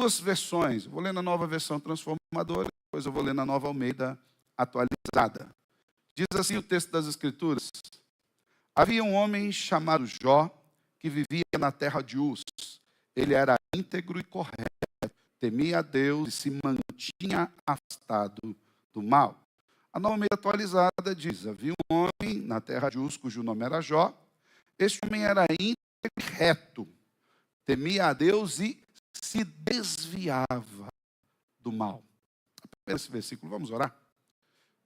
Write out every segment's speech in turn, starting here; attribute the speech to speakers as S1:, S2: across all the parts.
S1: duas versões. Eu vou ler na Nova Versão Transformadora, depois eu vou ler na Nova Almeida Atualizada. Diz assim o texto das Escrituras: havia um homem chamado Jó, que vivia na terra de Uz. Ele era íntegro e correto, temia a Deus e se mantinha afastado do mal. A Nova Almeida Atualizada diz: havia um homem na terra de Uz, cujo nome era Jó. Este homem era íntegro e reto, temia a Deus e se desviava do mal. Esse versículo, vamos orar?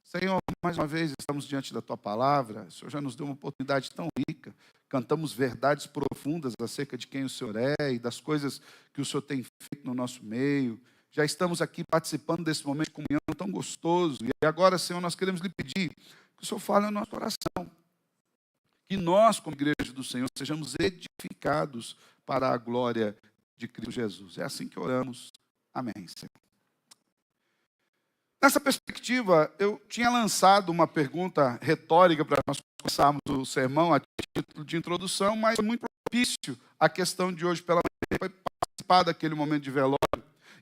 S1: Senhor, mais uma vez estamos diante da Tua palavra. O Senhor já nos deu uma oportunidade tão rica. Cantamos verdades profundas acerca de quem o Senhor é e das coisas que o Senhor tem feito no nosso meio. Já estamos aqui participando desse momento de comunhão tão gostoso. E agora, Senhor, nós queremos lhe pedir que o Senhor fale no nosso coração. Que nós, como igreja do Senhor, sejamos edificados para a glória de Cristo Jesus. É assim que oramos. Amém, Senhor. Nessa perspectiva, eu tinha lançado uma pergunta retórica para nós começarmos o sermão a título de introdução, mas foi muito propício a questão de hoje pela manhã, foi participar daquele momento de velório.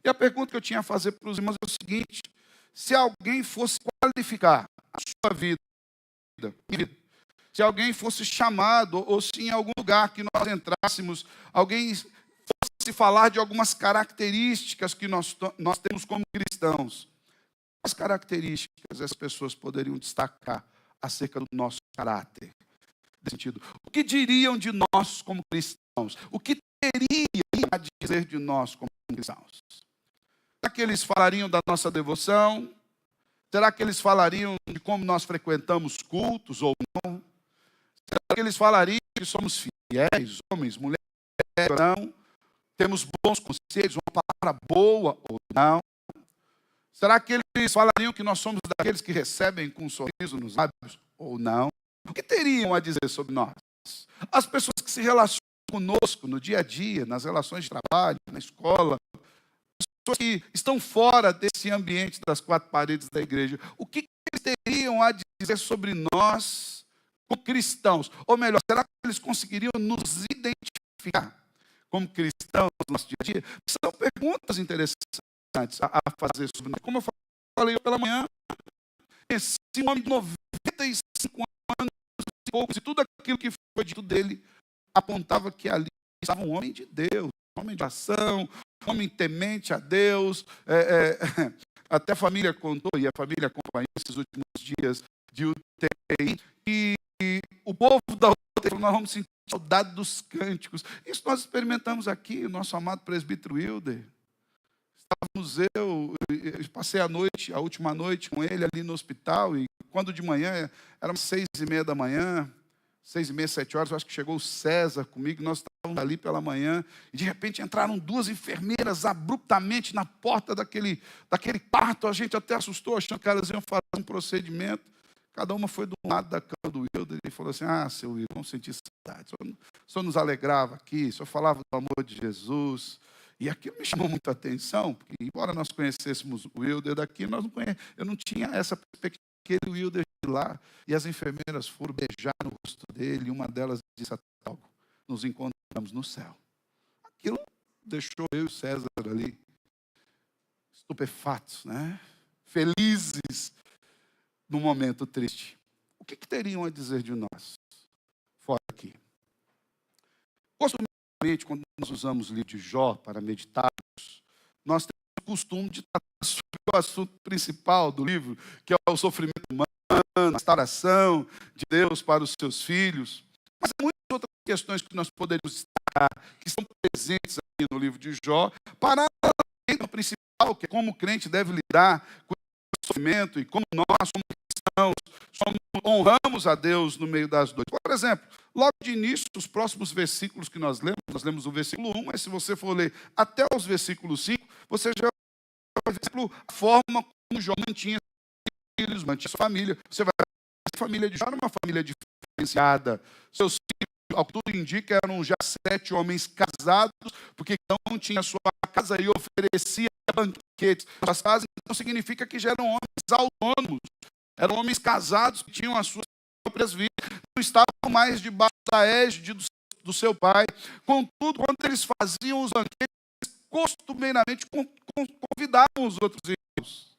S1: E a pergunta que eu tinha a fazer para os irmãos é o seguinte: se alguém fosse qualificar a sua vida, se alguém fosse chamado, ou se em algum lugar que nós entrássemos, alguém fosse falar de algumas características que nós temos como cristãos, as características as pessoas poderiam destacar acerca do nosso caráter? Nesse sentido, o que diriam de nós como cristãos? O que teriam a dizer de nós como cristãos? Será que eles falariam da nossa devoção? Será que eles falariam de como nós frequentamos cultos ou não? Será que eles falariam que somos fiéis, homens, mulheres, ou não? Temos bons conselhos, uma palavra boa ou não? Será que eles falariam que nós somos daqueles que recebem com um sorriso nos lábios ou não? O que teriam a dizer sobre nós? As pessoas que se relacionam conosco no dia a dia, nas relações de trabalho, na escola, pessoas que estão fora desse ambiente das quatro paredes da igreja, o que eles teriam a dizer sobre nós como cristãos? Ou melhor, será que eles conseguiriam nos identificar como cristãos no nosso dia a dia? São perguntas interessantes a fazer sobre nós. Como eu falei pela manhã, esse homem de 95 anos e poucos, e tudo aquilo que foi dito dele apontava que ali estava um homem de Deus, um homem de ação, um homem temente a Deus. Até a família contou, e a família acompanhou esses últimos dias de UTI, e o povo da UTI falou: nós vamos sentir saudade dos cânticos. Isso nós experimentamos aqui, o nosso amado presbítero Wilder. Eu passei a última noite com ele ali no hospital, e quando de manhã, eram 6h30 da manhã, 6h30, 7 horas, eu acho que chegou o César comigo, nós estávamos ali pela manhã, e de repente entraram duas enfermeiras abruptamente na porta daquele quarto. A gente até assustou, achando que elas iam fazer um procedimento. Cada uma foi do lado da cama do Wilder e falou assim: seu Wilder, vamos sentir saudade. O senhor nos alegrava aqui, o senhor falava do amor de Jesus. E aquilo me chamou muita atenção, porque embora nós conhecêssemos o Wilder daqui, eu não tinha essa perspectiva que o Wilder de lá. E as enfermeiras foram beijar no rosto dele, e uma delas disse algo: nos encontramos no céu. Aquilo deixou eu e o César ali estupefatos, né? Felizes num momento triste. O que teriam a dizer de nós fora aqui? Costumeiramente, quando nós usamos o livro de Jó para meditarmos, nós temos o costume de tratar sobre o assunto principal do livro, que é o sofrimento humano, a restauração de Deus para os seus filhos. Mas há muitas outras questões que nós poderíamos destacar, que estão presentes aqui no livro de Jó, para além do principal, que é como o crente deve lidar com o sofrimento e como nós, como cristãos, honramos a Deus no meio das dores. Por exemplo, logo de início, os próximos versículos que nós lemos o versículo 1, mas se você for ler até os versículos 5, você já vai ver a forma como Jó mantinha filhos, mantinha sua família. Você vai ver que a família de Jó era uma família diferenciada. Seus filhos, ao que tudo indica, eram já 7 homens casados, porque cada um tinha sua casa e oferecia banquetes nas casas. Então significa que já eram homens autônomos. Eram homens casados que tinham as suas próprias vidas, não estavam mais debaixo da égide do seu pai. Contudo, quando eles faziam os banquetes, costumeiramente convidavam os outros irmãos.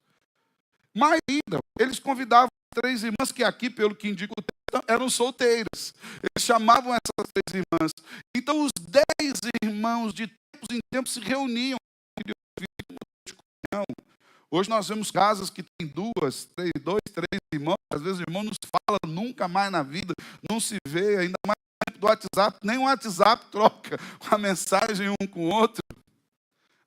S1: Mais ainda, eles convidavam 3 irmãs que aqui, pelo que indica o texto, eram solteiras. Eles chamavam essas 3 irmãs. Então os 10 irmãos de tempos em tempos se reuniam. Hoje nós vemos casas que tem 2, 3 irmãos. Às vezes o irmão não se fala nunca mais na vida, não se vê, ainda mais do WhatsApp, nem o WhatsApp troca a mensagem um com o outro.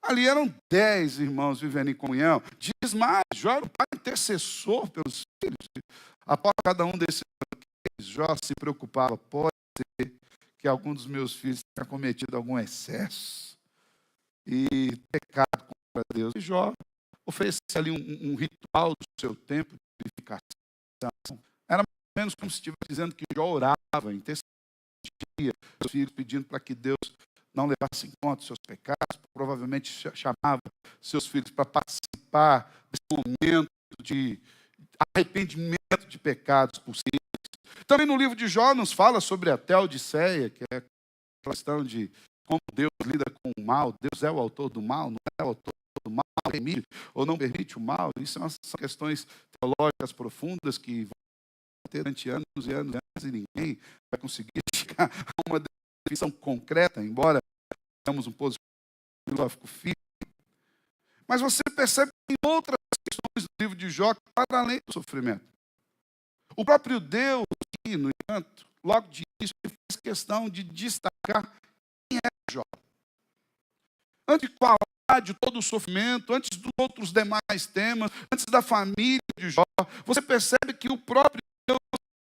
S1: Ali eram 10 irmãos vivendo em comunhão. Diz mais, Jó era o pai intercessor pelos filhos. Após cada um desses anos, Jó se preocupava, pode ser que algum dos meus filhos tenha cometido algum excesso e pecado contra Deus. E Jó oferecia ali um ritual do seu tempo de purificação. Era mais ou menos como se estivesse dizendo que Jó orava, intercedia seus filhos, pedindo para que Deus não levasse em conta os seus pecados. Provavelmente chamava seus filhos para participar desse momento de arrependimento de pecados possíveis. Também no livro de Jó nos fala sobre a Teodiceia, que é a questão de como Deus lida com o mal. Deus é o autor do mal, não é o autor do mal, permite ou não permite o mal. Isso são questões teológicas profundas que vão ter durante anos e anos e anos, e ninguém vai conseguir chegar a uma definição concreta, embora tenhamos um posicionamento filosófico firme. Mas você percebe que tem outras questões do livro de Jó para além do sofrimento. O próprio Deus, aqui, no entanto, logo de início, ele faz questão de destacar quem é Jó. Antes de falar de todo o sofrimento, antes dos outros demais temas, antes da família de Jó, você percebe que o próprio Deus,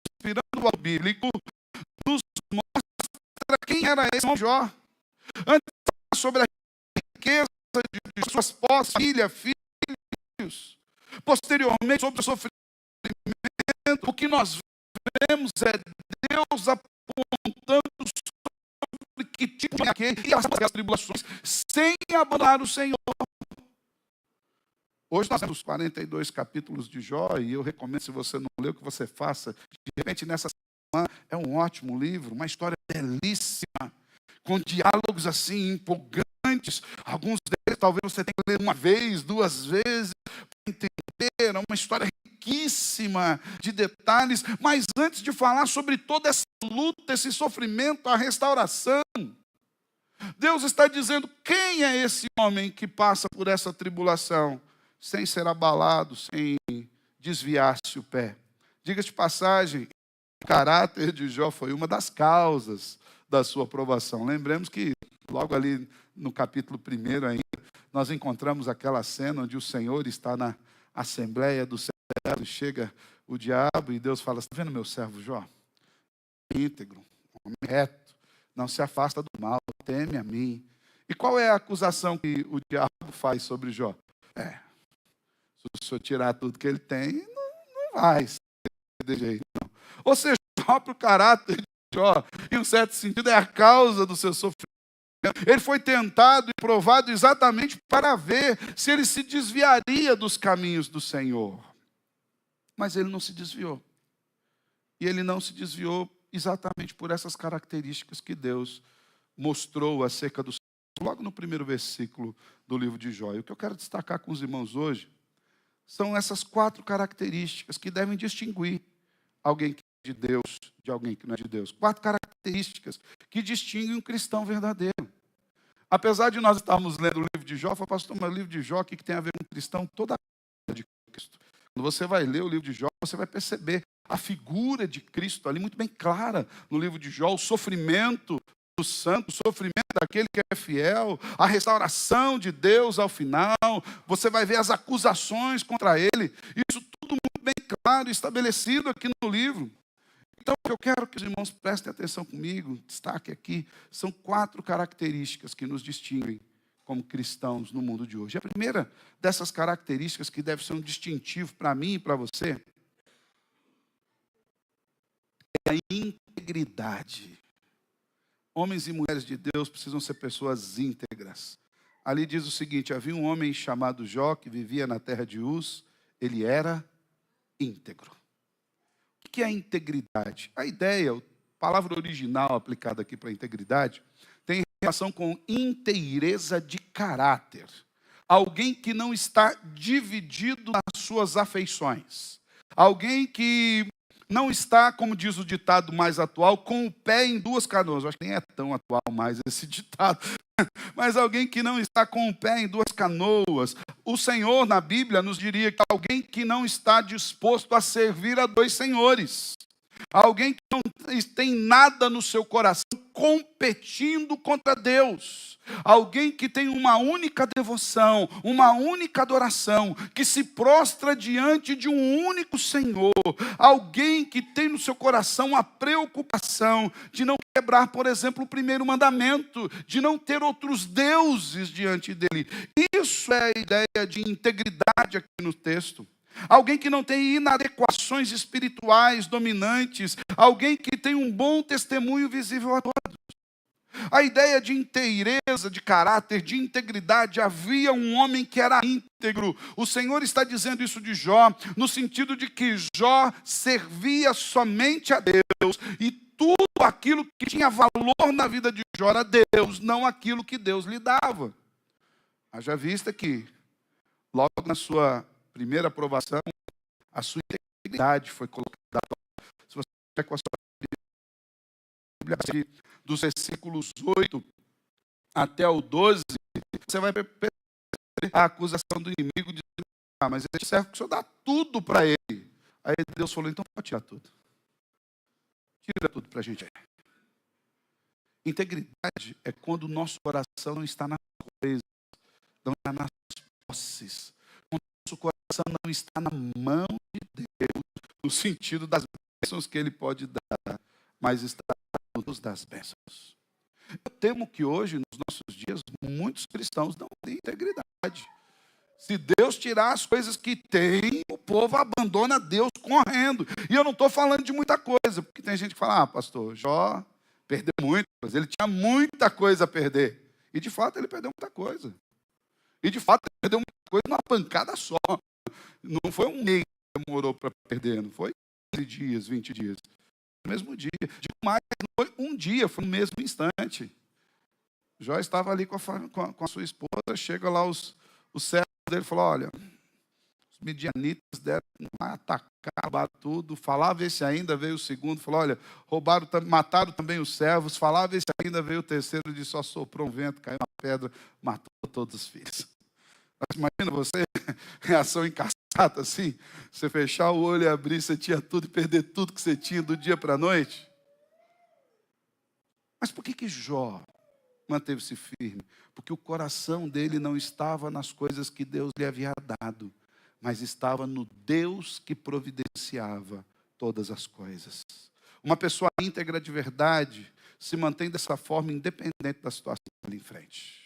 S1: inspirando ao bíblico, nos mostra quem era esse Jó. Antes de falar sobre a riqueza de suas posses, filhos. Posteriormente, sobre o sofrimento, o que nós vemos é Deus apontando sobre que tipo de aquele e as tribulações, sem abandonar o Senhor. Hoje nós temos 42 capítulos de Jó, e eu recomendo, se você não leu, que você faça. De repente, nessa semana, é um ótimo livro, uma história belíssima, com diálogos assim empolgantes. Alguns deles talvez você tenha que ler uma vez, 2 vezes, para entender. É uma história riquíssima de detalhes. Mas antes de falar sobre toda essa luta, esse sofrimento, a restauração, Deus está dizendo quem é esse homem que passa por essa tribulação sem ser abalado, sem desviar-se o pé. Diga-se de passagem, o caráter de Jó foi uma das causas da sua aprovação. Lembremos que logo ali no capítulo 1 ainda, nós encontramos aquela cena onde o Senhor está na assembleia do céu, e chega o diabo e Deus fala: está vendo meu servo Jó? Íntegro, homem reto, não se afasta do mal, teme a mim. E qual é a acusação que o diabo faz sobre Jó? Se o senhor tirar tudo que ele tem, não vai ser de jeito, não. Ou seja, o próprio caráter de Jó, em um certo sentido, é a causa do seu sofrimento. Ele foi tentado e provado exatamente para ver se ele se desviaria dos caminhos do Senhor. Mas ele não se desviou. E ele não se desviou exatamente por essas características que Deus mostrou acerca do Senhor, logo no primeiro versículo do livro de Jó. E o que eu quero destacar com os irmãos hoje são essas 4 características que devem distinguir alguém que é de Deus de alguém que não é de Deus. 4 características que distinguem um cristão verdadeiro. Apesar de nós estarmos lendo o livro de Jó, foi pastor, mas o livro de Jó, o que tem a ver com um cristão? Toda a vida de Cristo. Quando você vai ler o livro de Jó, você vai perceber a figura de Cristo ali muito bem clara no livro de Jó, o sofrimento do santo, o sofrimento daquele que é fiel, a restauração de Deus ao final. Você vai ver as acusações contra ele. Isso tudo muito bem claro, estabelecido aqui no livro. Então, o que eu quero que os irmãos prestem atenção comigo, destaque aqui, são 4 características que nos distinguem como cristãos no mundo de hoje. A primeira dessas características, que deve ser um distintivo para mim e para você, é a integridade. Homens e mulheres de Deus precisam ser pessoas íntegras. Ali diz o seguinte: havia um homem chamado Jó, que vivia na terra de Uz, ele era íntegro. O que é a integridade? A ideia, a palavra original aplicada aqui para a integridade, tem relação com inteireza de caráter. Alguém que não está dividido nas suas afeições. Alguém que não está, como diz o ditado mais atual, com o pé em duas canoas. Eu acho que nem é tão atual mais esse ditado. Mas alguém que não está com o pé em duas canoas. O Senhor, na Bíblia, nos diria que alguém que não está disposto a servir a dois senhores. Alguém que não tem nada no seu coração competindo contra Deus. Alguém que tem uma única devoção, uma única adoração, que se prostra diante de um único Senhor. Alguém que tem no seu coração a preocupação de não quebrar, por exemplo, o primeiro mandamento, de não ter outros deuses diante dele. Isso é a ideia de integridade aqui no texto. Alguém que não tem inadequações espirituais dominantes. Alguém que tem um bom testemunho visível a todos. A ideia de inteireza, de caráter, de integridade. Havia um homem que era íntegro. O Senhor está dizendo isso de Jó, no sentido de que Jó servia somente a Deus. E tudo aquilo que tinha valor na vida de Jó era Deus, não aquilo que Deus lhe dava. Haja vista que, logo na sua primeira aprovação, a sua integridade foi colocada. Se você tiver com a sua Bíblia, dos versículos 8 até o 12, você vai perceber a acusação do inimigo de mas ele serve que o Senhor dá tudo para ele. Aí Deus falou, então pode tirar tudo. Tira tudo para a gente aí. Integridade é quando o nosso coração não está nas coisas, não está nas posses. Quando o nosso coração não está na mão de Deus, no sentido das bênçãos que Ele pode dar, mas está no Deus das bênçãos. Eu temo que hoje, nos nossos dias, muitos cristãos não têm integridade. Se Deus tirar as coisas que tem, o povo abandona Deus correndo. E eu não estou falando de muita coisa, porque tem gente que fala, pastor, Jó perdeu muito, mas ele tinha muita coisa a perder. E de fato ele perdeu muita coisa. E de fato ele perdeu muita coisa numa pancada só. Não foi um mês que demorou para perder, não foi 15 dias, 20 dias. No mesmo dia. Digo mais, não foi um dia, foi no mesmo instante. Jó estava ali com a sua esposa, chega lá os servos dele, falou, olha, os midianitas deram atacar, roubaram tudo, falava esse ainda, veio o segundo, falou, olha, mataram também os servos, falava esse ainda, veio o terceiro, disse, só soprou um vento, caiu uma pedra, matou todos os filhos. Mas imagina você, reação encaçada assim, você fechar o olho e abrir, você tinha tudo e perder tudo que você tinha do dia para a noite. Mas por que Jó manteve-se firme? Porque o coração dele não estava nas coisas que Deus lhe havia dado, mas estava no Deus que providenciava todas as coisas. Uma pessoa íntegra de verdade se mantém dessa forma independente da situação ali em frente.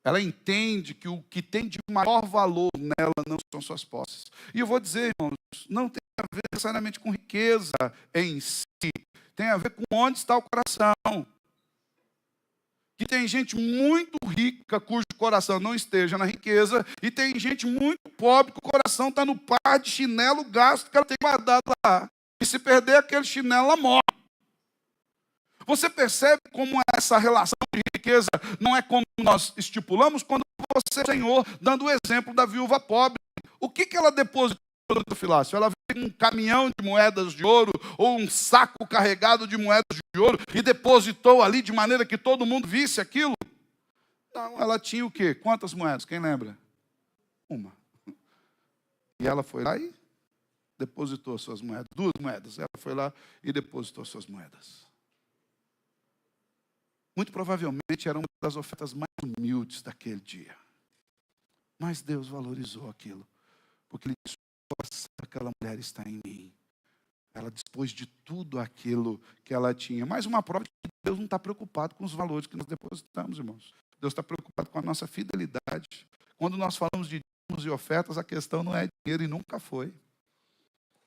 S1: Ela entende que o que tem de maior valor nela não são suas posses. E eu vou dizer, irmãos, não tem a ver necessariamente com riqueza em si, tem a ver com onde está o coração. Que tem gente muito rica cujo coração não esteja na riqueza, e tem gente muito pobre que o coração está no par de chinelo gasto que ela tem guardado lá. E se perder aquele chinelo, ela morre. Você percebe como essa relação de riqueza não é como nós estipulamos quando você, Senhor, dando o exemplo da viúva pobre. O que ela depositou no gasofilácio? Ela veio com um caminhão de moedas de ouro ou um saco carregado de moedas de ouro e depositou ali de maneira que todo mundo visse aquilo? Não, ela tinha o quê? Quantas moedas? Quem lembra? Uma. E ela foi lá e depositou suas moedas. 2 moedas. Ela foi lá e depositou suas moedas. Muito provavelmente era uma das ofertas mais humildes daquele dia. Mas Deus valorizou aquilo. Porque Ele disse, aquela mulher está em mim. Ela dispôs de tudo aquilo que ela tinha. Mais uma prova de que Deus não está preocupado com os valores que nós depositamos, irmãos. Deus está preocupado com a nossa fidelidade. Quando nós falamos de dízimos e ofertas, a questão não é dinheiro e nunca foi.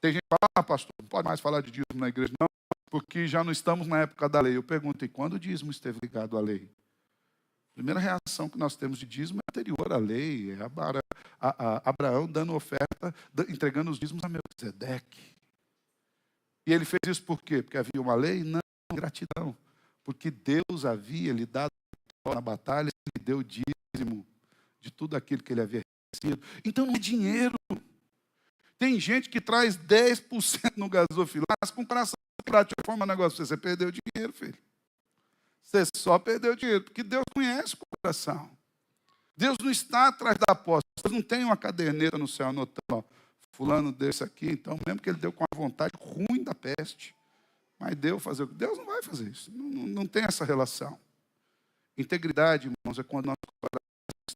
S1: Tem gente que fala, pastor, não pode mais falar de dízimo na igreja. Não, porque já não estamos na época da lei. Eu pergunto, e quando o dízimo esteve ligado à lei? A primeira reação que nós temos de dízimo é anterior à lei. É Abraão dando oferta, entregando os dízimos a Melquisedeque. E ele fez isso por quê? Porque havia uma lei? Não, gratidão. Porque Deus havia lhe dado na batalha, ele deu o dízimo de tudo aquilo que ele havia recebido. Então não é dinheiro. Tem gente que traz 10% no gasofilaço com o coração quebrado. Deixa eu informar um negócio, você perdeu dinheiro, filho. Você só perdeu dinheiro, porque Deus conhece o coração. Deus não está atrás da aposta. Deus não tem uma caderneta no céu anotando, ó, fulano desse aqui, então, mesmo que ele deu com a vontade ruim da peste, mas deu fazer o que? Deus não vai fazer isso. Não tem essa relação. Integridade, irmãos, é quando nosso coração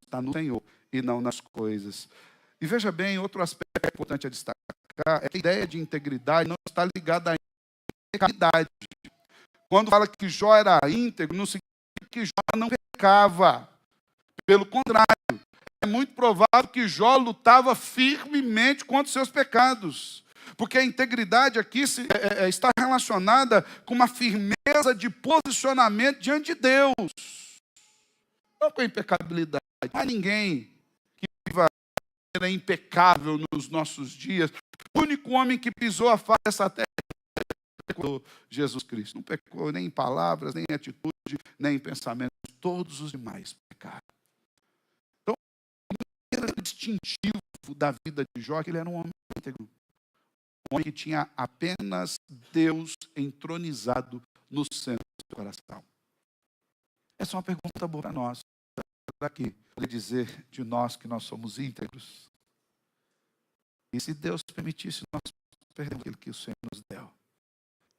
S1: está no Senhor e não nas coisas. E veja bem, outro aspecto que é importante a destacar é que a ideia de integridade não está ligada à impecabilidade. Quando fala que Jó era íntegro, não significa que Jó não pecava. Pelo contrário, é muito provável que Jó lutava firmemente contra os seus pecados. Porque a integridade aqui está relacionada com uma firmeza de posicionamento diante de Deus. Não com a impecabilidade. Não há ninguém que viva de maneira impecável nos nossos dias. O único homem que pisou a face dessa terra pecou, Jesus Cristo. Não pecou nem em palavras, nem em atitude, nem em pensamento. Todos os demais pecaram. Então, o distintivo da vida de Jó é que ele era um homem íntegro. Um homem que tinha apenas Deus entronizado no centro do seu coração. Essa é uma pergunta boa para nós. Será que ele dizer de nós que nós somos íntegros? E se Deus permitisse nós perdermos aquilo que o Senhor nos deu?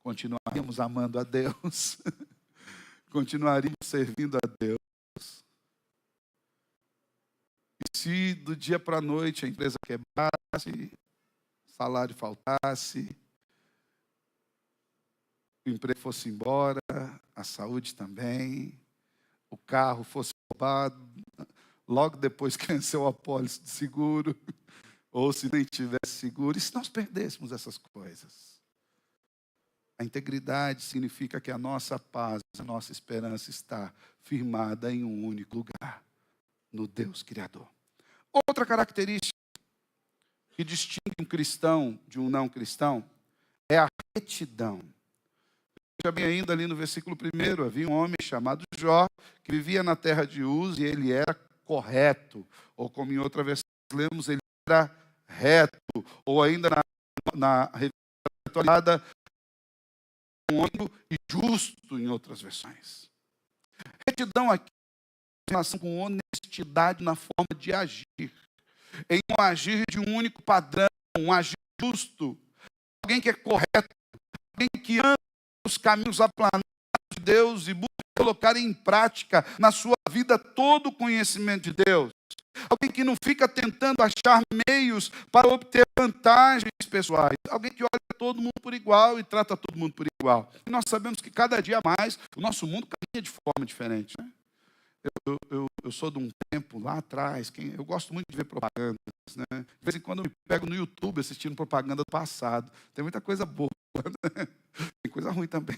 S1: Continuaríamos amando a Deus? Continuaríamos servindo a Deus? E se do dia para a noite a empresa quebrasse, salário faltasse, o emprego fosse embora, a saúde também, o carro fosse roubado, logo depois que venceu a apólice de seguro, ou se nem tivesse seguro, e se nós perdêssemos essas coisas? A integridade significa que a nossa paz, a nossa esperança está firmada em um único lugar, no Deus Criador. Outra característica que distingue um cristão de um não cristão é a retidão. Veja bem ainda ali no versículo 1, havia um homem chamado Jó, que vivia na terra de Uz, e ele era correto, ou como em outra versão lemos, ele era reto, ou ainda na atualizada, honesto e justo em outras versões. Retidão aqui tem relação com honestidade na forma de agir, em um agir de um único padrão, um agir justo, alguém que é correto, alguém que anda os caminhos aplanados de Deus e busca colocar em prática na sua vida todo o conhecimento de Deus. Alguém que não fica tentando achar meios para obter vantagens pessoais. Alguém que olha todo mundo por igual e trata todo mundo por igual. E nós sabemos que cada dia mais o nosso mundo caminha de forma diferente, né? Eu sou de um tempo lá atrás, eu gosto muito de ver propagandas, né? De vez em quando eu me pego no YouTube assistindo propaganda do passado. Tem muita coisa boa, né? Tem coisa ruim também.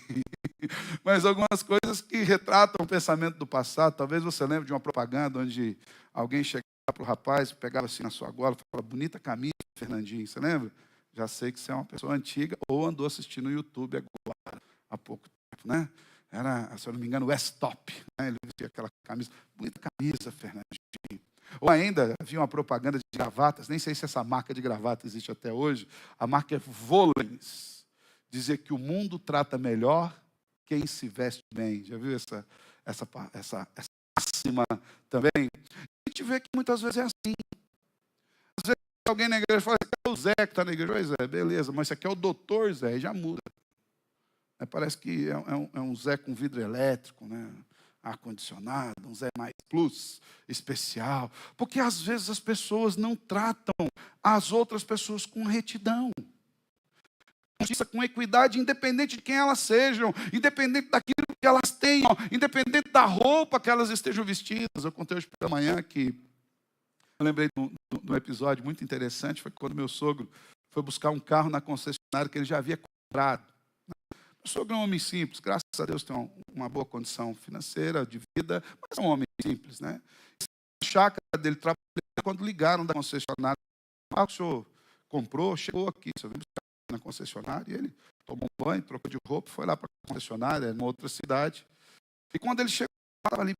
S1: Mas algumas coisas que retratam o pensamento do passado. Talvez você lembre de uma propaganda onde alguém chegava para o rapaz, pegava assim na sua gola e falava: bonita camisa, Fernandinho. Você lembra? Já sei que você é uma pessoa antiga ou andou assistindo no YouTube agora, há pouco tempo, né? Era, se eu não me engano, o Westop, né? Ele vestia aquela camisa, bonita camisa, Fernandinho. Ou ainda havia uma propaganda de gravatas, nem sei se essa marca de gravata existe até hoje, a marca é Vollens. Dizia que o mundo trata melhor quem se veste bem. Já viu essa máxima também? A gente vê que muitas vezes é assim. Às vezes alguém na igreja fala: é o Zé que está na igreja. Pois é, beleza, mas esse aqui é o doutor Zé, e já muda. Parece que é um Zé com vidro elétrico, né? Ar-condicionado, um Zé mais plus, especial. Porque às vezes as pessoas não tratam as outras pessoas com retidão, com equidade, independente de quem elas sejam, independente daquilo que elas tenham, independente da roupa que elas estejam vestidas. Eu contei hoje pela manhã que eu lembrei de um episódio muito interessante, foi quando meu sogro foi buscar um carro na concessionária que ele já havia comprado. Meu sogro é um homem simples, graças a Deus tem uma boa condição financeira, de vida, mas é um homem simples, né? A chácara dele trabalhando, quando ligaram da concessionária: o carro que o senhor comprou, chegou aqui, o senhor veio buscar na concessionária, e ele tomou um banho, trocou de roupa, foi lá para a concessionária, numa outra cidade. E quando ele chegou, estava ali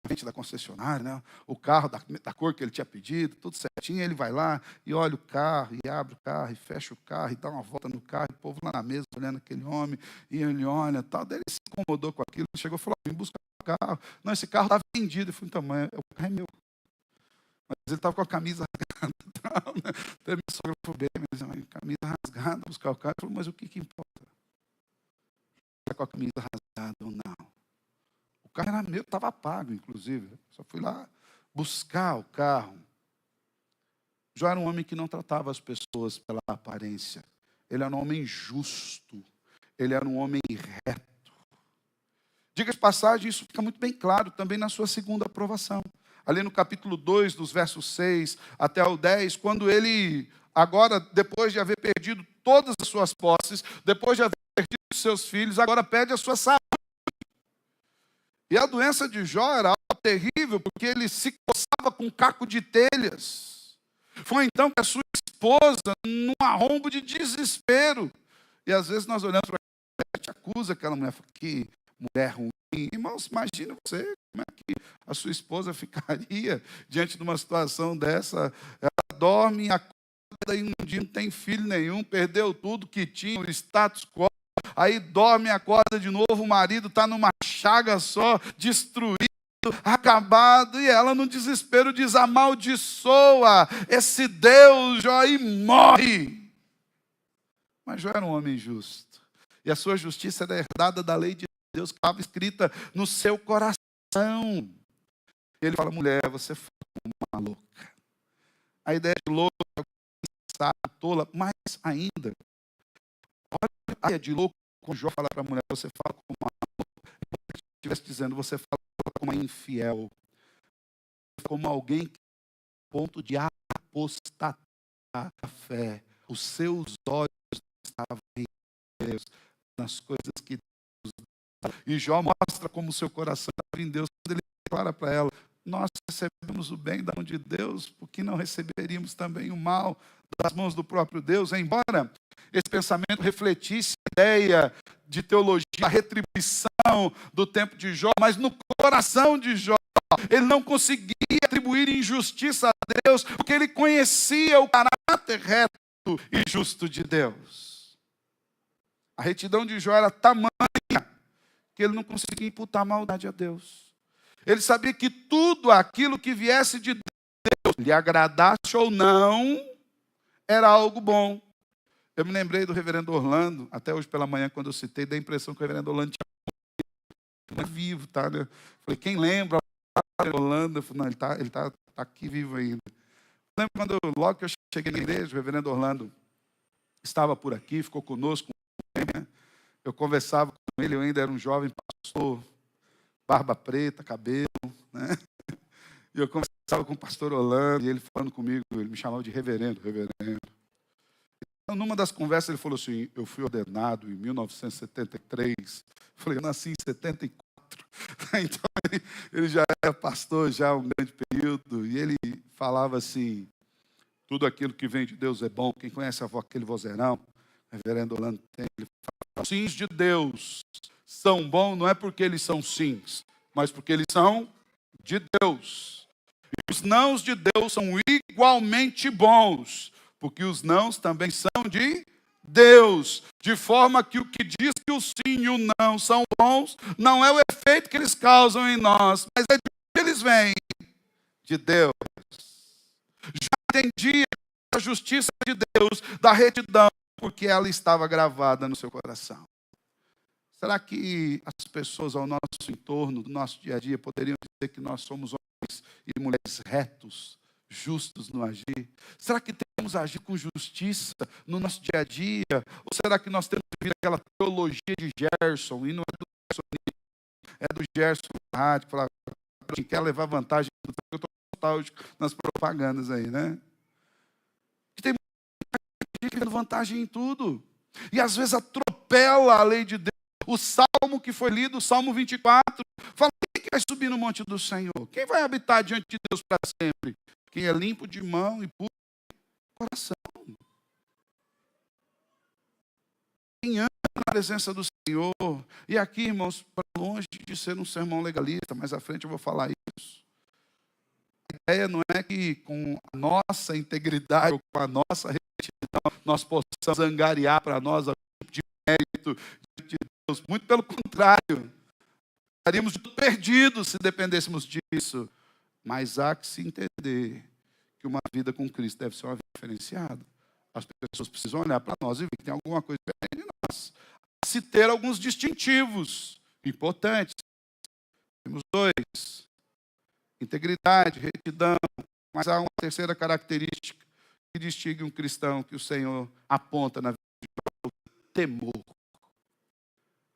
S1: frente da concessionária, né? O carro da cor que ele tinha pedido, tudo certinho. Ele vai lá e olha o carro, e abre o carro, e fecha o carro, e dá uma volta no carro, e o povo lá na mesa olhando aquele homem, e ele olha tal. Daí ele se incomodou com aquilo, chegou e falou: vem buscar o carro. Não, esse carro está vendido. Eu falei: então, mas o carro é meu. Mas ele estava com a camisa rasgada. Tal, né? Daí minha sogra falou: bem, mas camisa rasgada, buscar o carro. Eu falei: mas o que importa? Está com a camisa rasgada ou não? O carro era meu, estava pago, inclusive. Só fui lá buscar o carro. Jó era um homem que não tratava as pessoas pela aparência. Ele era um homem justo. Ele era um homem reto. Diga de passagem, isso fica muito bem claro também na sua segunda aprovação. Ali no capítulo 2, dos versos 6 até o 10, quando ele, agora, depois de haver perdido todas as suas posses, depois de haver perdido os seus filhos, agora perde a sua saúde. E a doença de Jó era algo terrível, porque ele se coçava com um caco de telhas. Foi então que a sua esposa, num arrombo de desespero, e às vezes nós olhamos para ela e te acusa aquela mulher, que mulher ruim. Irmãos, imagina você, como é que a sua esposa ficaria diante de uma situação dessa? Ela dorme, acorda e um dia não tem filho nenhum, perdeu tudo que tinha, o status quo. Aí dorme, acorda de novo, o marido está numa chaga só, destruído, acabado, e ela no desespero diz: amaldiçoa esse Deus, Jó, e morre. Mas Jó era um homem justo, e a sua justiça era herdada da lei de Deus, que estava escrita no seu coração. E ele fala: mulher, você fala como uma louca. A ideia de louca, tola, mais ainda, olha a ideia de louco. Quando Jó fala para a mulher: você fala como uma louca, ele estivesse dizendo: você fala como uma infiel, como alguém que a ponto de apostatar a fé. Os seus olhos estavam em Deus, nas coisas que Deus dá. E Jó mostra como o seu coração estava em Deus, quando ele declara para ela: nós recebemos o bem da mão de Deus, porque não receberíamos também o mal das mãos do próprio Deus? Embora esse pensamento refletisse a ideia de teologia, a retribuição do tempo de Jó, mas no coração de Jó, ele não conseguia atribuir injustiça a Deus, porque ele conhecia o caráter reto e justo de Deus. A retidão de Jó era tamanha que ele não conseguia imputar maldade a Deus. Ele sabia que tudo aquilo que viesse de Deus, lhe agradasse ou não, era algo bom. Eu me lembrei do reverendo Orlando, até hoje pela manhã, quando eu citei, dei a impressão que o reverendo Orlando tinha vivo, tá? Eu falei: quem lembra o Orlando? Eu falei: não, ele tá aqui vivo ainda. Eu lembro logo que eu cheguei na igreja, o reverendo Orlando estava por aqui, ficou conosco, né? Eu conversava com ele, eu ainda era um jovem pastor, barba preta, cabelo, né? E eu conversava com o pastor Orlando, e ele falando comigo, ele me chamava de reverendo. Então, numa das conversas, ele falou assim: eu fui ordenado em 1973. Eu falei: eu nasci em 74. Então, ele já era pastor já há um grande período, e ele falava assim: tudo aquilo que vem de Deus é bom. Quem conhece aquele vozeirão, reverendo Orlando tem, ele fala: os sims de Deus são bons, não é porque eles são sims, mas porque eles são de Deus. E os nãos de Deus são igualmente bons, porque os nãos também são de Deus. De forma que o que diz que o sim e o não são bons, não é o efeito que eles causam em nós, mas é de onde eles vêm, de Deus. Já entendia a justiça de Deus, da retidão, porque ela estava gravada no seu coração. Será que as pessoas ao nosso entorno, do nosso dia a dia, poderiam dizer que nós somos homens e mulheres retos, justos no agir? Será que temos a agir com justiça no nosso dia a dia? Ou será que nós temos que vir aquela teologia de Gerson, e não é do Gerson, é do Gerson na rádio, que fala, quem quer levar vantagem, eu estou nostálgico nas propagandas aí, né? Que tem muita gente levando vantagem em tudo, e às vezes atropela a lei de Deus. O salmo que foi lido, o Salmo 24, fala: quem vai subir no monte do Senhor? Quem vai habitar diante de Deus para sempre? Quem é limpo de mão e puro de coração. Quem anda presença do Senhor. E aqui, irmãos, para longe de ser um sermão legalista, mais à frente eu vou falar isso. A ideia não é que com a nossa integridade ou com a nossa retidão nós possamos angariar para nós algum tipo de mérito de Deus. Muito pelo contrário, estaríamos perdidos se dependêssemos disso. Mas há que se entender que uma vida com Cristo deve ser uma vida diferenciada. As pessoas precisam olhar para nós e ver que tem alguma coisa diferente de nós. Se ter alguns distintivos importantes. Temos dois: integridade, retidão. Mas há uma terceira característica que distingue um cristão que o Senhor aponta na vida de Jó: o temor.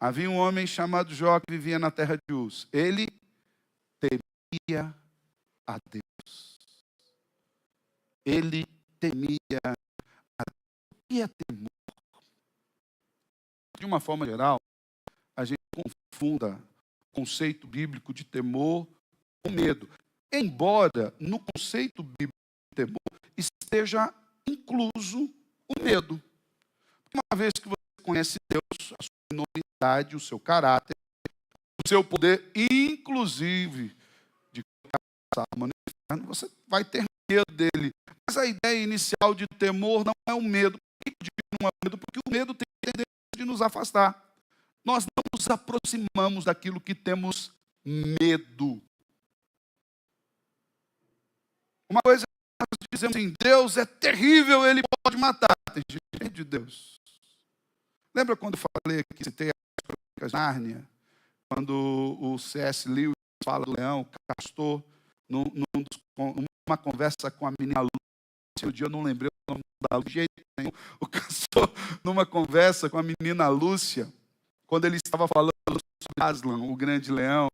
S1: Havia um homem chamado Jó que vivia na terra de Uz. Ele temia a Deus. Ele temia a Deus. O que é temor? De uma forma geral, a gente confunda o conceito bíblico de temor com medo. Embora no conceito bíblico de temor esteja incluso o medo. Uma vez que você conhece Deus, a sua enormidade, o seu caráter, o seu poder, inclusive de manifestar, você vai ter medo dele. Mas a ideia inicial de temor não é o medo. Por que não é o medo? Porque o medo tem a tendência de nos afastar. Nós não nos aproximamos daquilo que temos medo. Uma coisa é nós dizemos assim: Deus é terrível, ele pode matar. Tem gente de Deus. Lembra quando eu falei aqui, citei as Crônicas de Nárnia, quando o C.S. Lewis fala do leão, castor, numa conversa com a menina Lúcia, o dia eu não lembrei o nome da Lúcia, de jeito nenhum, o castor, numa conversa com a menina Lúcia, quando ele estava falando sobre Aslan, o grande leão,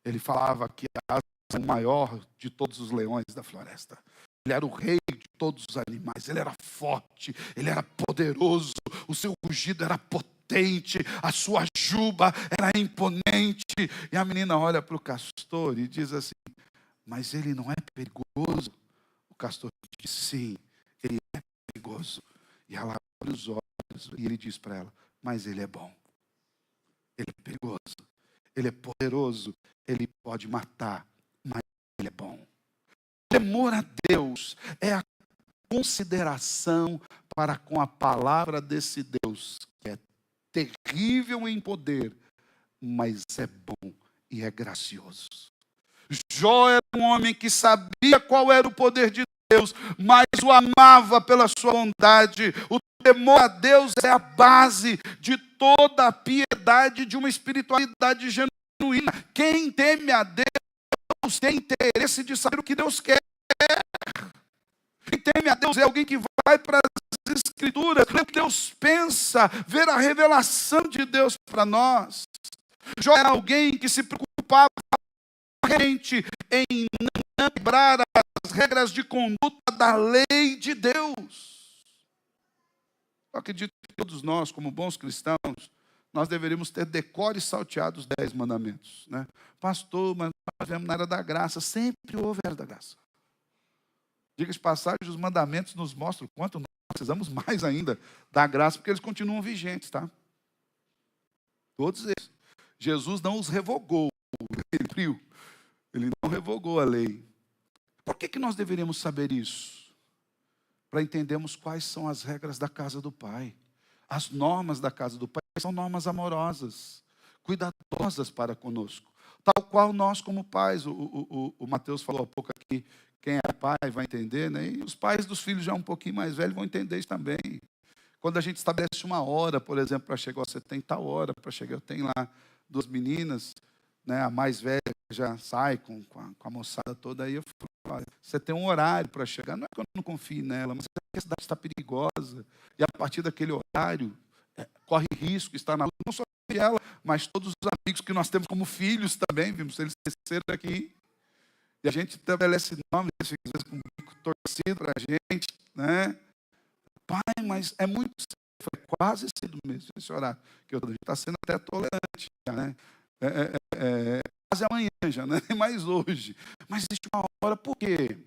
S1: ele falava que Aslan era o maior de todos os leões da floresta. Ele era o rei de todos os animais, ele era forte, ele era poderoso, o seu rugido era potente, a sua juba era imponente. E a menina olha para o castor e diz assim: mas ele não é perigoso? O castor diz: sim, ele é perigoso. E ela abre os olhos e ele diz para ela: mas ele é bom. Ele é perigoso, ele é poderoso, ele pode matar, mas ele é bom. O temor a Deus é a consideração para com a palavra desse Deus, que é terrível em poder, mas é bom e é gracioso. Jó era um homem que sabia qual era o poder de Deus, mas o amava pela sua bondade. O temor a Deus é a base de toda a piedade, de uma espiritualidade genuína. Quem teme a Deus tem interesse de saber o que Deus quer. Quem teme a Deus é alguém que vai para as Escrituras, ver o que Deus pensa, ver a revelação de Deus para nós. Jó era alguém que se preocupava em não quebrar as regras de conduta da lei de Deus. Eu acredito que todos nós, como bons cristãos, nós deveríamos ter decore salteado os 10 mandamentos, né? Pastor, mas nós vivemos na era da graça. Sempre houve a era da graça. Diga-se de passagem, os mandamentos nos mostram o quanto nós precisamos mais ainda da graça, porque eles continuam vigentes, tá? Todos eles. Jesus não os revogou, ele cumpriu. Ele não revogou a lei. Por que nós deveríamos saber isso? Para entendermos quais são as regras da casa do Pai. As normas da casa do Pai são normas amorosas, cuidadosas para conosco. Tal qual nós como pais, o Mateus falou há pouco aqui, quem é pai vai entender, né? E os pais dos filhos já um pouquinho mais velhos vão entender isso também. Quando a gente estabelece uma hora, por exemplo, para chegar, você tem tal hora para chegar. Eu tenho lá 2 meninas, né? A mais velha já sai com a moçada toda, aí eu falo: você tem um horário para chegar. Não é que eu não confie nela, mas a cidade está perigosa. E a partir daquele horário, corre risco de estar na rua. Não só ela, mas todos os amigos que nós temos como filhos também, vimos eles cresceram aqui. E a gente estabelece nome, às vezes com o bico torcido para a gente, né? Pai, mas é muito cedo. Foi quase cedo mesmo esse horário, que eu está sendo até tolerante, né? Quase amanhã já, não é mais hoje. Mas existe uma hora, por quê?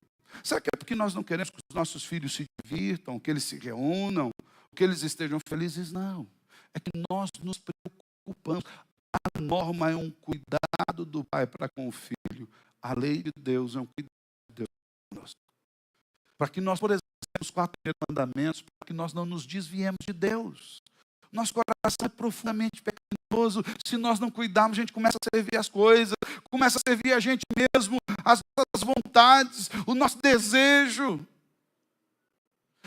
S1: Será que é porque nós não queremos que os nossos filhos se divirtam, que eles se reúnam, que eles estejam felizes? Não. é que nós nos preocupamos. A norma é um cuidado do pai para com o filho. A lei de Deus é um cuidado de Deus conosco. Para que nós, por exemplo, os 4 mandamentos, para que nós não nos desviemos de Deus. Nosso coração é profundamente pecaminoso. Se nós não cuidarmos, a gente começa a servir as coisas, começa a servir a gente mesmo, as nossas vontades, o nosso desejo.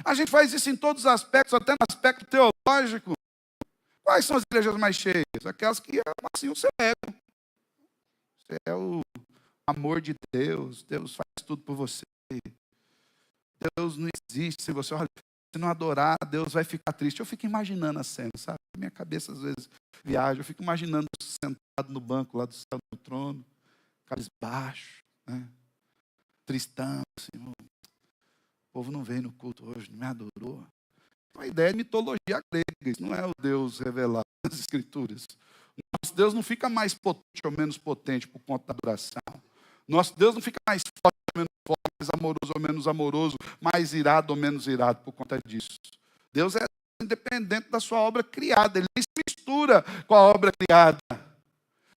S1: A gente faz isso em todos os aspectos, até no aspecto teológico. Quais são as igrejas mais cheias? Aquelas que amam assim o seu ego. Você é o amor de Deus, Deus faz tudo por você. Deus não existe se você, olha, se não adorar, Deus vai ficar triste. Eu fico imaginando a cena, sabe? Minha cabeça às vezes viaja, eu fico imaginando sentado no banco lá do céu, no trono, cabisbaixo, né? Tristão, assim, o povo não veio no culto hoje, não me adorou. A ideia é mitologia grega, isso não é o Deus revelado nas Escrituras. Nosso Deus não fica mais potente ou menos potente por conta da adoração. Nosso Deus não fica mais forte ou menos forte, mais amoroso ou menos amoroso, mais irado ou menos irado por conta disso. Deus é independente da sua obra criada, ele nem se mistura com a obra criada.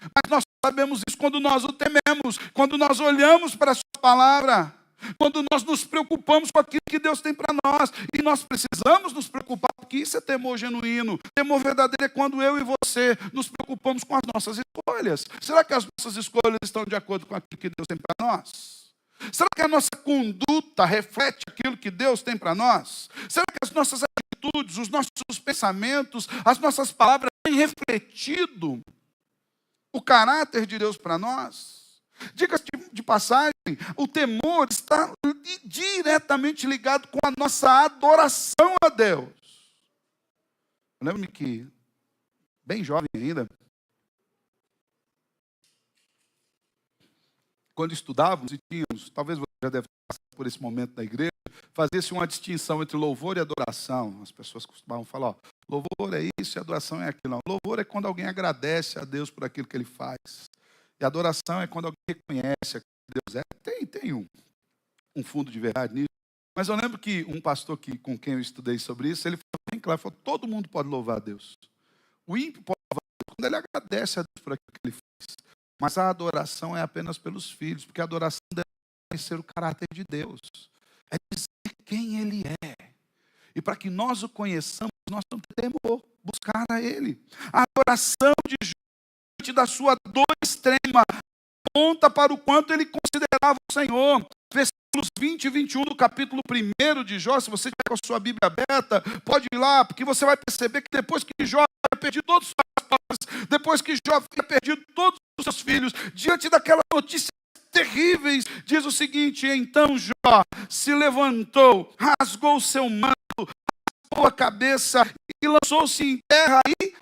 S1: Mas nós sabemos isso quando nós o tememos, quando nós olhamos para a sua palavra, quando nós nos preocupamos com aquilo que Deus tem para nós. E nós precisamos nos preocupar, porque isso é temor genuíno. Temor verdadeiro é quando eu e você nos preocupamos com as nossas escolhas. Será que as nossas escolhas estão de acordo com aquilo que Deus tem para nós? Será que a nossa conduta reflete aquilo que Deus tem para nós? Será que as nossas atitudes, os nossos pensamentos, as nossas palavras têm refletido o caráter de Deus para nós? Diga-se de passagem, o temor está diretamente ligado com a nossa adoração a Deus. Eu lembro-me que, bem jovem ainda, quando estudávamos e tínhamos, talvez você já deve passar por esse momento da igreja, fazia-se uma distinção entre louvor e adoração. As pessoas costumavam falar, ó, louvor é isso e adoração é aquilo. Não, louvor é quando alguém agradece a Deus por aquilo que ele faz. E adoração é quando alguém reconhece que Deus é. Tem um fundo de verdade nisso. Mas eu lembro que um pastor com quem eu estudei sobre isso, ele falou bem claro, falou, todo mundo pode louvar a Deus. O ímpio pode louvar a Deus quando ele agradece a Deus por aquilo que ele faz. Mas a adoração é apenas pelos filhos, porque a adoração deve ser o caráter de Deus. É dizer quem ele é. E para que nós o conheçamos, nós temos que temor, buscar a ele. A adoração de diante da sua dor extrema, aponta para o quanto ele considerava o Senhor. Versículos 20 e 21 do capítulo 1 de Jó, se você tiver com a sua Bíblia aberta, pode ir lá, porque você vai perceber que depois que Jó havia perdido todos os seus pais, depois que Jó havia perdido todos os seus filhos, diante daquelas notícias terríveis, diz o seguinte, então Jó se levantou, rasgou o seu manto, raspou a cabeça e lançou-se em terra e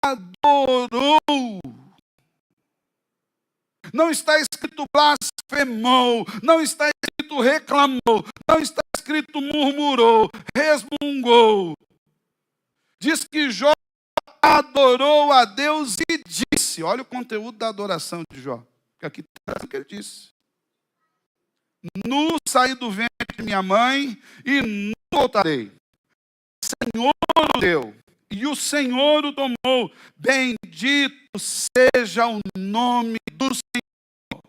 S1: adorou. Não está escrito blasfemou, não está escrito reclamou, não está escrito murmurou, resmungou. Diz que Jó adorou a Deus e disse, olha o conteúdo da adoração de Jó, porque aqui está o que ele disse. Nu saí do ventre de minha mãe e nu voltarei. O Senhor o deu e o Senhor o tomou. Bendito seja o nome do Senhor.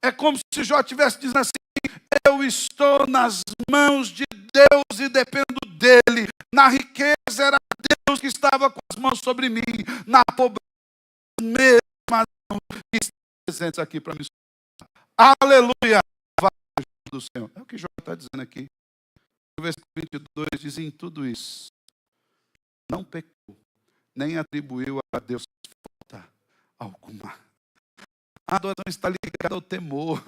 S1: É como se Jó estivesse dizendo assim, eu estou nas mãos de Deus e dependo dele. Na riqueza era Deus que estava com as mãos sobre mim. Na pobreza mesmo que estão presentes aqui para me sustentar. Aleluia. Do Senhor. É o que Jó está dizendo aqui. No versículo 22 diz, em tudo isso, não pecou, nem atribuiu a Deus falta alguma. A adoração está ligada ao temor.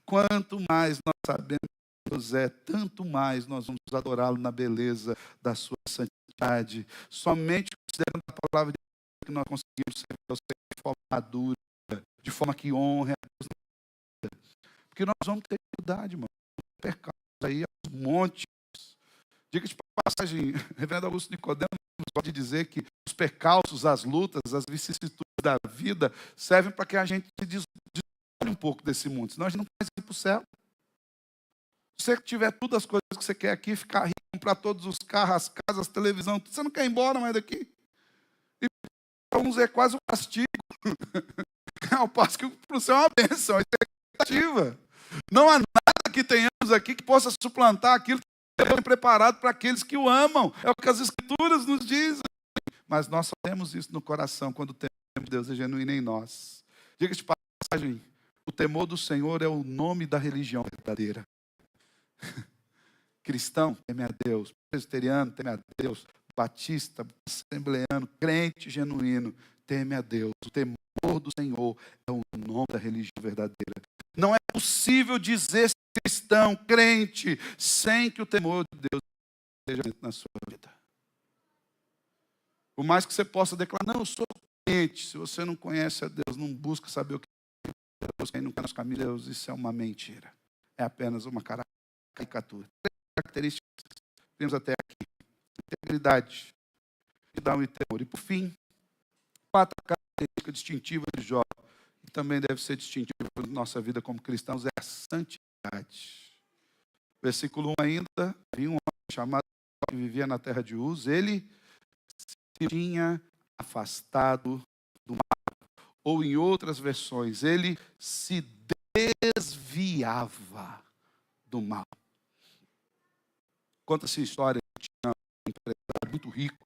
S1: Quanto mais nós sabemos que Deus é, tanto mais nós vamos adorá-lo na beleza da sua santidade. Somente considerando a palavra de Deus que nós conseguimos ser de forma madura, de forma que honre a Deus. Porque nós vamos ter dificuldade, irmão. Percalços aí aos montes. Diga de passagem, reverendo Augusto Nicodemo pode dizer que os percalços, as lutas, as vicissitudes da vida servem para que a gente se desole um pouco desse mundo, senão a gente não vai ir para o céu. Se você tiver todas as coisas que você quer aqui, ficar rico comprar todos os carros, as casas, as televisão. Você não quer ir embora mais daqui? E para uns é quase um castigo. Ao passo que para o céu é uma bênção, é expectativa. Não há nada que tenhamos aqui que possa suplantar aquilo que Deus tem preparado para aqueles que o amam. É o que as Escrituras nos dizem. Mas nós só temos isso no coração quando temos Deus é genuíno em nós. Diga de passagem, o temor do Senhor é o nome da religião verdadeira. Cristão, teme a Deus. Presbiteriano, teme a Deus. Batista, assembleano, crente genuíno, teme a Deus. O temor do Senhor é o nome da religião verdadeira. Não é possível dizer cristão, crente, sem que o temor de Deus esteja na sua vida. Por mais que você possa declarar, não, eu sou crente. Se você não conhece a Deus, não busca saber o que é Deus, quem não quer nos caminhos de Deus, isso é uma mentira. É apenas uma caricatura. Três características que temos até aqui. Integridade, cuidado e temor. E por fim, quatro características distintivas de Jó, que também deve ser distintiva na nossa vida como cristãos, é a santidade. Versículo 1 ainda, havia um homem chamado Jó que vivia na terra de Uz, ele se tinha afastado do mal. Ou em outras versões, ele se desviava do mal. Conta-se a história de um empresário muito rico,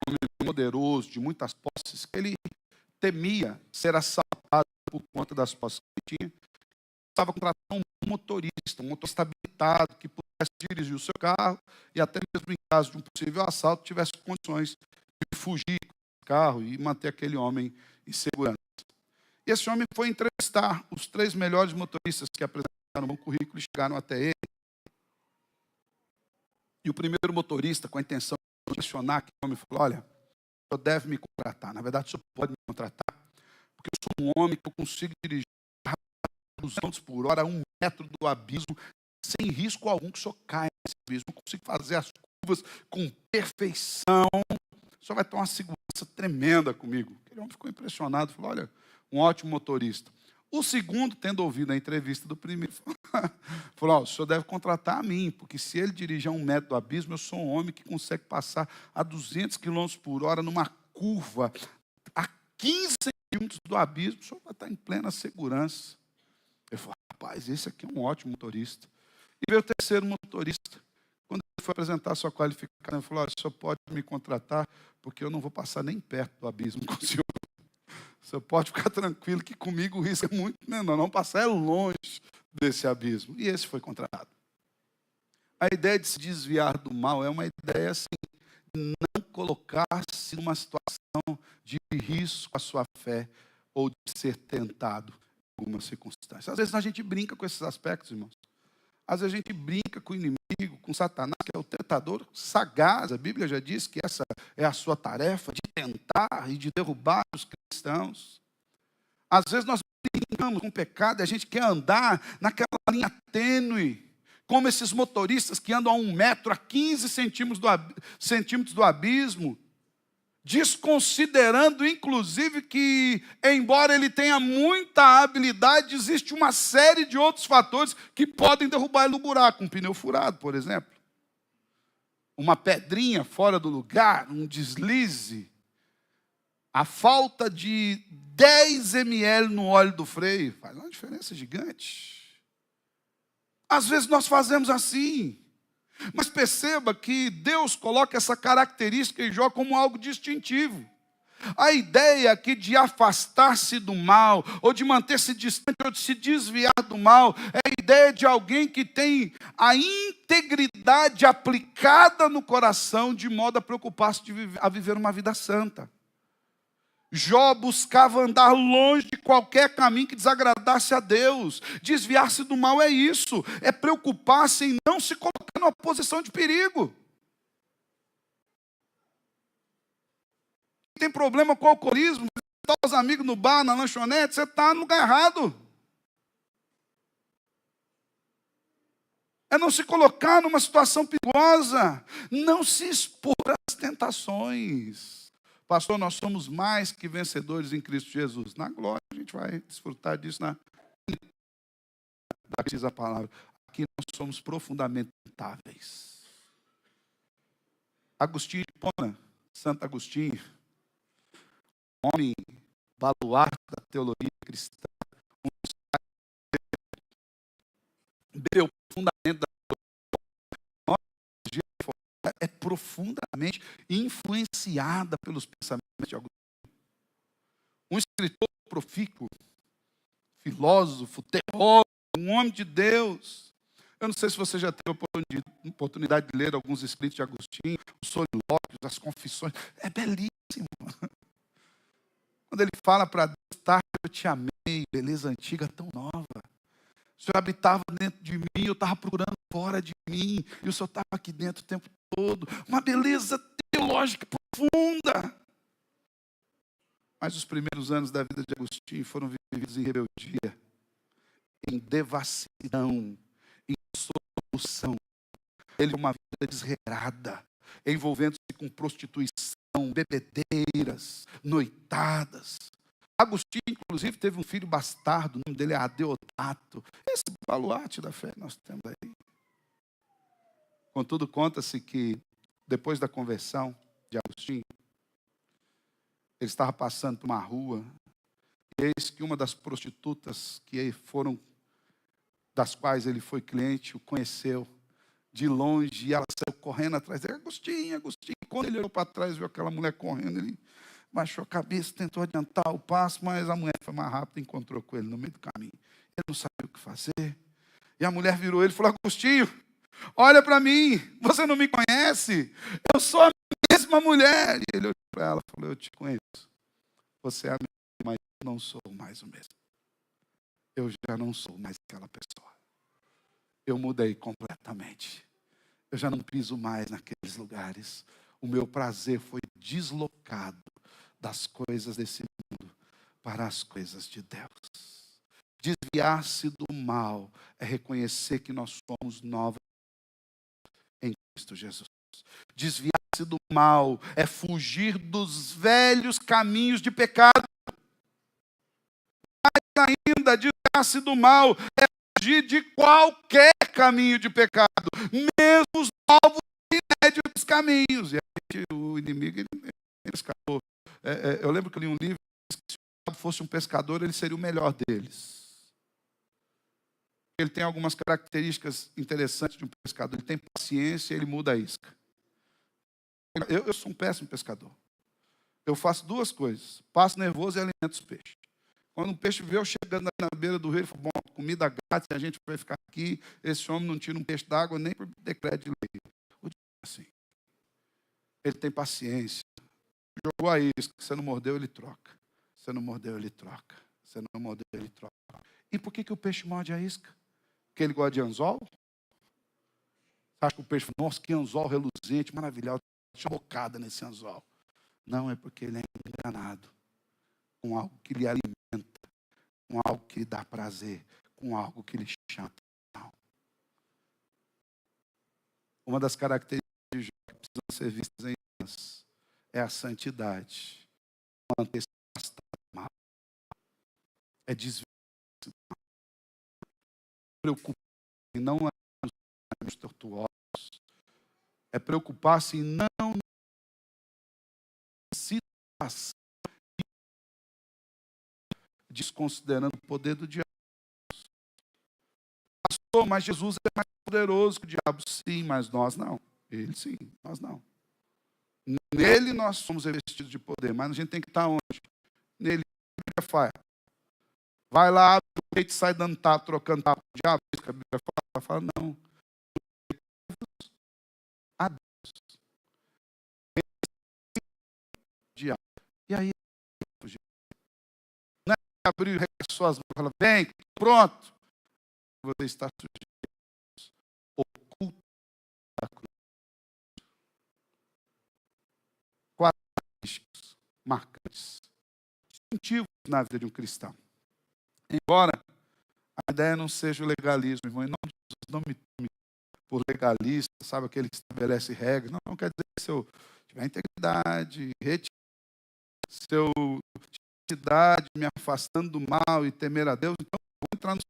S1: um homem poderoso, de muitas posses, que ele temia ser assaltado por conta das posses que ele tinha. Estava contratando um motorista habilitado, que pudesse dirigir o seu carro e até mesmo em caso de um possível assalto, tivesse condições de fugir do carro e manter aquele homem em segurança. E esse homem foi entrevistar os 3 melhores motoristas que apresentaram um currículo e chegaram até ele. E o primeiro motorista, com a intenção de questionar aquele homem, falou, olha, o senhor deve me contratar. Na verdade, o senhor pode me contratar, porque eu sou um homem que eu consigo dirigir a 200 por hora, a 1 metro do abismo, sem risco algum que o senhor caia nesse abismo. Eu consigo fazer as curvas com perfeição. O senhor vai ter uma segurança tremenda comigo. Aquele homem ficou impressionado, falou, olha, um ótimo motorista. O segundo, tendo ouvido a entrevista do primeiro, falou, o senhor deve contratar a mim, porque se ele dirigir a 1 metro do abismo, eu sou um homem que consegue passar a 200 km por hora numa curva a 15 centímetros do abismo, o senhor vai estar em plena segurança. Ele falou, rapaz, esse aqui é um ótimo motorista. E veio o terceiro motorista. Quando ele foi apresentar a sua qualificação, ele falou, olha, o senhor pode me contratar, porque eu não vou passar nem perto do abismo com o senhor. O senhor pode ficar tranquilo que comigo o risco é muito menor, não passar longe desse abismo. E esse foi contratado. A ideia de se desviar do mal é uma ideia assim, de não colocar-se numa situação de risco à sua fé ou de ser tentado em alguma circunstância. Às vezes a gente brinca com esses aspectos, irmãos. Às vezes a gente brinca com o inimigo, com Satanás, que é o tentador sagaz. A Bíblia já diz que essa é a sua tarefa, de tentar e de derrubar os cristãos. Às vezes nós brincamos com o pecado e a gente quer andar naquela linha tênue, como esses motoristas que andam a 1 metro, a 15 centímetros do abismo, desconsiderando, inclusive, que, embora ele tenha muita habilidade, existe uma série de outros fatores que podem derrubar ele no buraco. Um pneu furado, por exemplo. Uma pedrinha fora do lugar, um deslize. A falta de 10 ml no óleo do freio faz uma diferença gigante. Às vezes nós fazemos assim. Mas perceba que Deus coloca essa característica em Jó como algo distintivo. A ideia aqui de afastar-se do mal, ou de manter-se distante, ou de se desviar do mal, é a ideia de alguém que tem a integridade aplicada no coração, de modo a preocupar-se a viver uma vida santa. Jó buscava andar longe de qualquer caminho que desagradasse a Deus. Desviar-se do mal é isso, é preocupar-se em não se colocar numa posição de perigo. Tem problema com o alcoolismo, você está com os amigos no bar, na lanchonete, você está no lugar errado. É não se colocar numa situação perigosa, não se expor às tentações. Pastor, nós somos mais que vencedores em Cristo Jesus. Na glória a gente vai desfrutar disso diz a palavra. Aqui nós somos profundamente tentáveis. Agostinho de Hipona, Santo Agostinho, homem baluarte da teologia cristã, bebeu profundamente da teologia, é profundamente influenciada pelos pensamentos de Agostinho. Um escritor profícuo, filósofo, teólogo, um homem de Deus. Eu não sei se você já teve oportunidade de ler alguns escritos de Agostinho, os solilóquios, as confissões. É belíssimo. Quando ele fala para Deus, tarde eu te amei, beleza antiga tão nova. O Senhor habitava dentro de mim, eu estava procurando fora de mim, e o Senhor estava aqui dentro o tempo todo. Uma beleza teológica profunda. Mas os primeiros anos da vida de Agostinho foram vividos em rebeldia, em devassidão, em dissolução. Ele uma vida desregrada, envolvendo-se com prostituição, bebedeiras, noitadas. Agostinho, inclusive, teve um filho bastardo, o nome dele é Adeodato. Esse baluarte da fé nós temos aí. Contudo, conta-se que depois da conversão de Agostinho, ele estava passando por uma rua, e eis que uma das prostitutas das quais ele foi cliente, o conheceu de longe, e ela saiu correndo atrás dele. Agostinho, Agostinho. Quando ele olhou para trás, viu aquela mulher correndo, ele baixou a cabeça, tentou adiantar o passo, mas a mulher foi mais rápida e encontrou com ele no meio do caminho. Ele não sabia o que fazer. E a mulher virou ele e falou: Agostinho, olha para mim, você não me conhece? Eu sou a mesma mulher. E ele olhou para ela e falou: eu te conheço. Você é a mesma, mas eu não sou mais o mesmo. Eu já não sou mais aquela pessoa. Eu mudei completamente. Eu já não piso mais naqueles lugares. O meu prazer foi deslocado das coisas desse mundo para as coisas de Deus. Desviar-se do mal é reconhecer que nós somos novos em Cristo Jesus. Desviar-se do mal é fugir dos velhos caminhos de pecado. Mais ainda, desviar-se do mal é fugir de qualquer caminho de pecado, mesmo os novos e inéditos caminhos. E aí, o inimigo, ele escapou. Eu lembro que eu li um livro que se o diabo fosse um pescador, ele seria o melhor deles. Ele tem algumas características interessantes de um pescador. Ele tem paciência e ele muda a isca. Eu sou um péssimo pescador. Eu faço duas coisas: passo nervoso e alimento os peixes. Quando um peixe vê eu chegando na beira do rio, ele fala: bom, comida grátis, a gente vai ficar aqui. Esse homem não tira um peixe d'água nem por decreto de lei. O diabo é assim. Ele tem paciência. Jogou a isca, você não mordeu, ele troca. Você não mordeu, ele troca. Você não mordeu, ele troca. E por que o peixe morde a isca? Porque ele gosta de anzol? Você acha que o peixe fala: nossa, que anzol reluzente, maravilhoso, deixa uma bocada nesse anzol. Não, é porque ele é enganado com algo que lhe alimenta, com algo que lhe dá prazer, com algo que lhe chama atenção. Uma das características de Jó que precisam ser vistas em nós é a santidade. Manter-se afastado do mal. É desviar-se do mal. Preocupar-se em não andar nos tortuosos. É preocupar-se em não situação desconsiderando o poder do diabo. Pastor, mas Jesus é mais poderoso que o diabo. Sim, mas nós não. Ele sim, nós não. Nele nós somos revestidos de poder, mas a gente tem que estar onde? Nele. Vai lá, abre o peito e sai dando tapa, trocando tapa com o diabo. Isso que a Bíblia fala, não. A Deus. Diabo. E aí, não é abrir suas mãos e falar: vem, pronto. Você está sujeito, oculto da cruz. Quatro características marcantes, distintivos na vida de um cristão. Embora a ideia não seja o legalismo, irmão, em nome de Jesus, não me tome por legalista, sabe, aquele que estabelece regras. Não quer dizer que se eu tiver integridade, se eu tiver me afastando do mal e temer a Deus, então eu vou entrar no...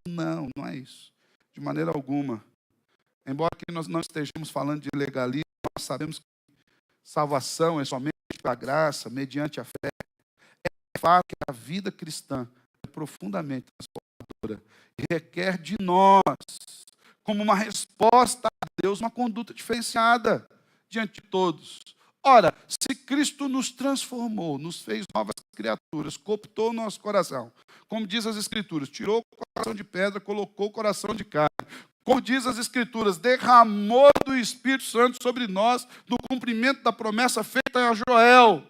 S1: Não, não é isso. De maneira alguma. Embora que nós não estejamos falando de legalismo, nós sabemos que salvação é somente pela graça, mediante a fé. É fato que a vida cristã é profundamente transformadora e requer de nós, como uma resposta a Deus, uma conduta diferenciada diante de todos. Ora, se Cristo nos transformou, nos fez novas criaturas, cooptou o nosso coração, como diz as Escrituras, tirou o coração de pedra, colocou o coração de carne, como diz as Escrituras, derramou do Espírito Santo sobre nós, no cumprimento da promessa feita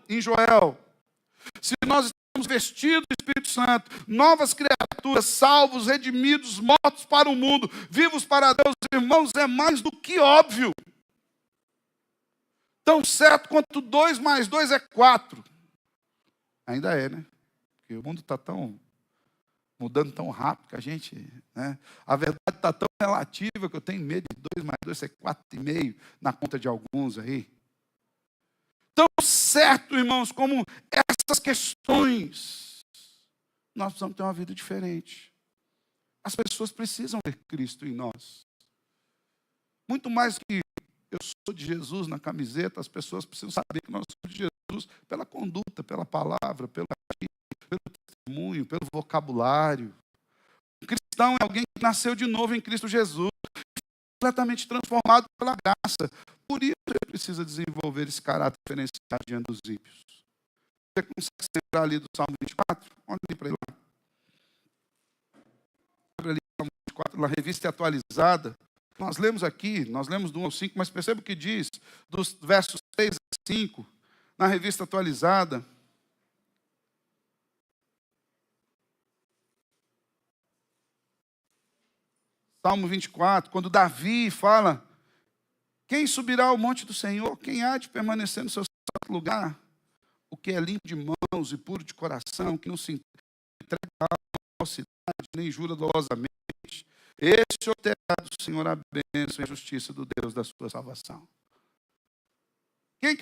S1: em Joel. Se nós estamos vestidos do Espírito Santo, novas criaturas, salvos, redimidos, mortos para o mundo, vivos para Deus, irmãos, é mais do que óbvio. Tão certo quanto 2 mais 2 é 4. Ainda é, né? Porque o mundo está mudando tão rápido que a gente... né? A verdade está tão relativa que eu tenho medo de 2 mais 2 ser 4,5 na conta de alguns aí. Tão certo, irmãos, como essas questões, nós precisamos ter uma vida diferente. As pessoas precisam ver Cristo em nós. Muito mais que eu sou de Jesus na camiseta, as pessoas precisam saber que nós somos de Jesus pela conduta, pela palavra, pelo testemunho, pelo vocabulário. O cristão é alguém que nasceu de novo em Cristo Jesus, completamente transformado pela graça. Por isso ele precisa desenvolver esse caráter diferenciado diante dos ímpios. Você consegue lembrar ali do Salmo 24? Olha ali para ele lá. Olha ali o Salmo 24, na revista atualizada. Nós lemos do 1 ao 5, mas perceba o que diz, dos versos 3 a 5, na revista atualizada. Salmo 24, quando Davi fala, quem subirá ao monte do Senhor? Quem há de permanecer no seu santo lugar? O que é limpo de mãos e puro de coração, que não se entrega à falsidade, nem jura dolosamente. Este obterá do Senhor a bênção e a justiça do Deus da sua salvação. Quem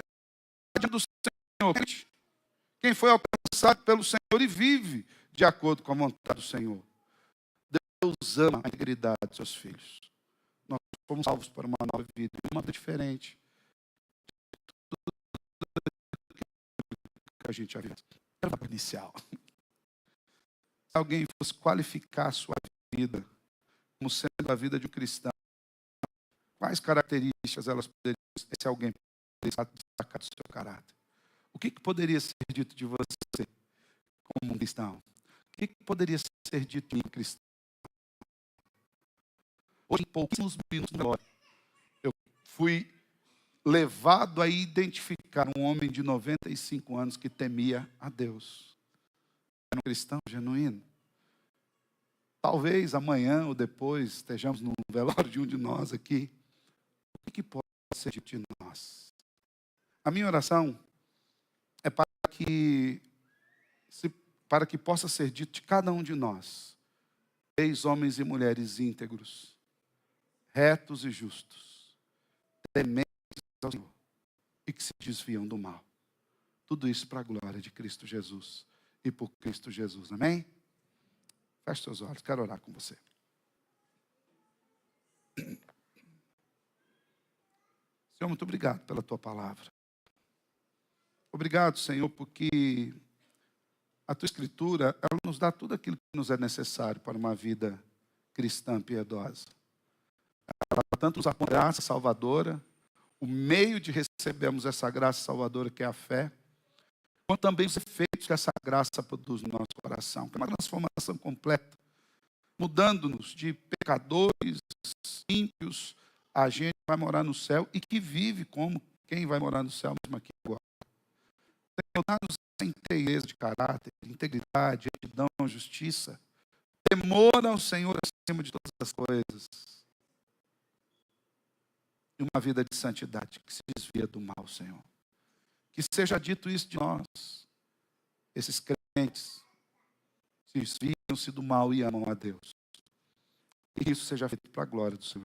S1: é do Senhor? Quem foi alcançado pelo Senhor e vive de acordo com a vontade do Senhor. Deus ama a integridade dos seus filhos. Nós fomos salvos para uma nova vida, uma vida diferente. Que a gente já viu. Inicial. Se alguém fosse qualificar a sua vida como sendo a vida de um cristão, quais características elas poderiam, se alguém poderia destacar do seu caráter? O que poderia ser dito de você como um cristão? O que poderia ser dito de um cristão? Hoje, em pouquíssimos minutos, eu fui levado a identificar um homem de 95 anos que temia a Deus. Era um cristão genuíno. Talvez amanhã ou depois estejamos no velório de um de nós aqui. O que pode ser dito de nós? A minha oração é para que possa ser dito de cada um de nós, homens e mulheres íntegros, retos e justos, tementes ao Senhor e que se desviam do mal. Tudo isso para a glória de Cristo Jesus e por Cristo Jesus. Amém? Feche seus olhos, quero orar com você. Senhor, muito obrigado pela tua palavra. Obrigado, Senhor, porque a tua Escritura, ela nos dá tudo aquilo que nos é necessário para uma vida cristã piedosa. Ela tanto nos aponta a graça salvadora, o meio de recebermos essa graça salvadora que é a fé, quanto também os efeitos que essa graça produz no nosso coração, que é uma transformação completa, mudando-nos de pecadores, ímpios, a gente que vai morar no céu e que vive como quem vai morar no céu mesmo aqui agora. Senhor, dá-nos essa inteireza de caráter, integridade, retidão, justiça, temor ao Senhor acima de todas as coisas, e uma vida de santidade que se desvia do mal, Senhor. Que seja dito isso de nós, esses crentes se desviam-se do mal e amam a Deus. E isso seja feito para a glória do Senhor